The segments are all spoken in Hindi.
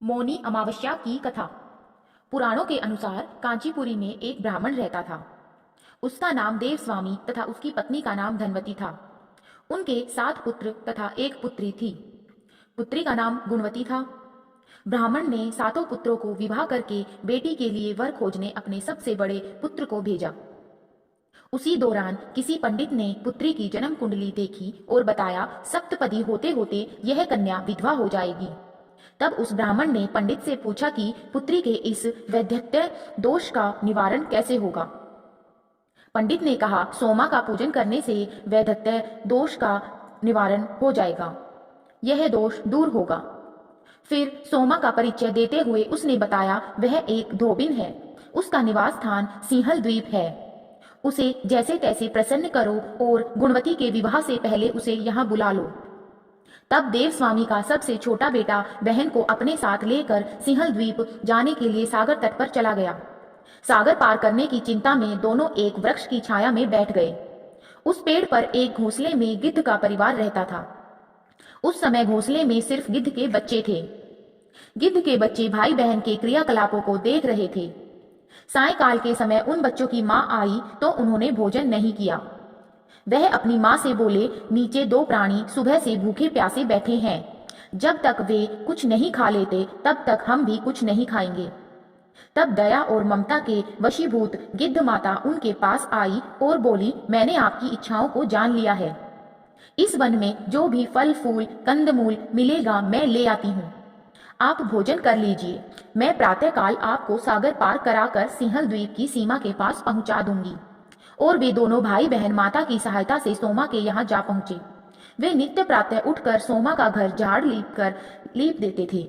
मौनी अमावस्या की कथा। पुराणों के अनुसार कांचीपुरी में एक ब्राह्मण रहता था। उसका नाम देवस्वामी तथा उसकी पत्नी का नाम धनवती था। उनके 7 पुत्र तथा एक पुत्री थी। पुत्री का नाम गुणवती था। ब्राह्मण ने 7 पुत्रों को विवाह करके बेटी के लिए वर खोजने अपने सबसे बड़े पुत्र को भेजा। उसी दौरान किसी पंडित ने पुत्री की जन्म कुंडली देखी और बताया, सप्तपदी होते होते यह कन्या विधवा हो जाएगी। तब उस ब्राह्मण ने पंडित से पूछा कि पुत्री के इस वैधत्य दोष का निवारण कैसे होगा। पंडित ने कहा, सोमा का पूजन करने से वैधत्य दोष का निवारण हो जाएगा, यह दोष दूर होगा। फिर सोमा का परिचय देते हुए उसने बताया, वह एक धोबिन है, उसका निवास स्थान सिंहल द्वीप है। उसे जैसे तैसे प्रसन्न करो और गुणवती के विवाह से पहले उसे यहाँ बुला लो। तब देवस्वामी का सबसे छोटा बेटा बहन को अपने साथ लेकर सिंहल द्वीप जाने के लिए सागर तट पर चला गया। सागर पार करने की चिंता में दोनों एक वृक्ष की छाया में बैठ गए। उस पेड़ पर एक घोंसले में गिद्ध का परिवार रहता था। उस समय घोंसले में सिर्फ गिद्ध के बच्चे थे। गिद्ध के बच्चे भाई बहन के क्रियाकलापों को देख रहे थे। सायंकाल के समय उन बच्चों की माँ आई तो उन्होंने भोजन नहीं किया। वह अपनी माँ से बोले, नीचे 2 प्राणी सुबह से भूखे प्यासे बैठे हैं, जब तक वे कुछ नहीं खा लेते तब तक हम भी कुछ नहीं खाएंगे। तब दया और ममता के वशीभूत गिद्ध माता उनके पास आई और बोली, मैंने आपकी इच्छाओं को जान लिया है। इस वन में जो भी फल फूल कंदमूल मिलेगा मैं ले आती हूँ। आप भोजन कर लीजिए, मैं प्रातःकाल आपको सागर पार कराकर सिंहल द्वीप की सीमा के पास पहुंचा दूंगी। और वे दोनों भाई बहन माता की सहायता से सोमा के यहाँ जा पहुंचे। वे नित्य प्रातः उठकर सोमा का घर झाड़ लीप देते थे।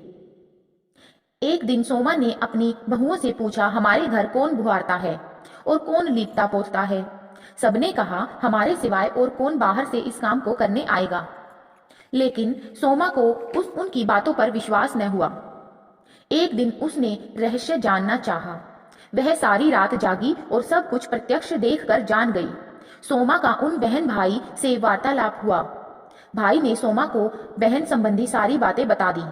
एक दिन सोमा ने अपनी बहुओं से पूछा, हमारे घर कौन बुहारता है और कौन लीपता पोतता है? सबने कहा, हमारे सिवाय और कौन बाहर से इस काम को करने आएगा। लेकिन सोमा को उनकी बातों पर विश्वास न हुआ। एक दिन उसने रहस्य जानना चाहा। वह सारी रात जागी और सब कुछ प्रत्यक्ष देखकर जान गई। सोमा का उन बहन भाई से वार्तालाप हुआ। भाई ने सोमा को बहन संबंधी सारी बातें बता दी।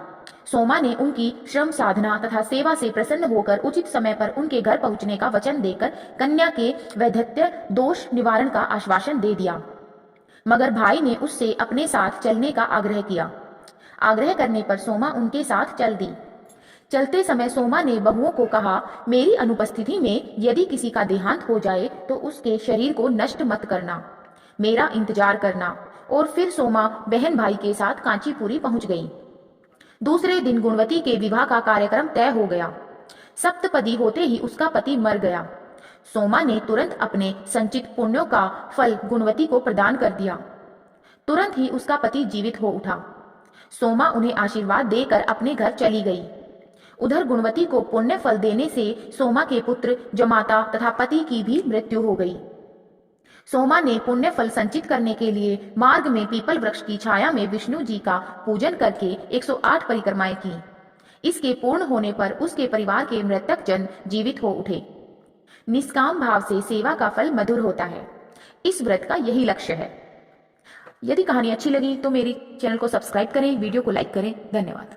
सोमा ने उनकी श्रम साधना तथा सेवा से प्रसन्न होकर उचित समय पर उनके घर पहुंचने का वचन देकर कन्या के वैधत्य दोष निवारण का आश्वासन दे दिया। मगर भाई ने उससे अपने साथ चलने का आग्रह किया। आग्रह करने पर सोमा उनके साथ चल दी। चलते समय सोमा ने बहुओं को कहा, मेरी अनुपस्थिति में यदि किसी का देहांत हो जाए तो उसके शरीर को नष्ट मत करना, मेरा इंतजार करना। और फिर सोमा बहन भाई के साथ कांचीपुरी पहुंच गई। दूसरे दिन गुणवती के विवाह का कार्यक्रम तय हो गया। सप्तपदी होते ही उसका पति मर गया। सोमा ने तुरंत अपने संचित पुण्यों का फल गुणवती को प्रदान कर दिया। तुरंत ही उसका पति जीवित हो उठा। सोमा उन्हें आशीर्वाद देकर अपने घर चली गई। उधर गुणवती को पुण्य फल देने से सोमा के पुत्र जमाता तथा पति की भी मृत्यु हो गई। सोमा ने पुण्य फल संचित करने के लिए मार्ग में पीपल वृक्ष की छाया में विष्णु जी का पूजन करके 108 परिक्रमाएं की। इसके पूर्ण होने पर उसके परिवार के मृतक जन जीवित हो उठे। निष्काम भाव से सेवा का फल मधुर होता है। इस व्रत का यही लक्ष्य है। यदि कहानी अच्छी लगी तो मेरी चैनल को सब्सक्राइब करें, वीडियो को लाइक करें। धन्यवाद।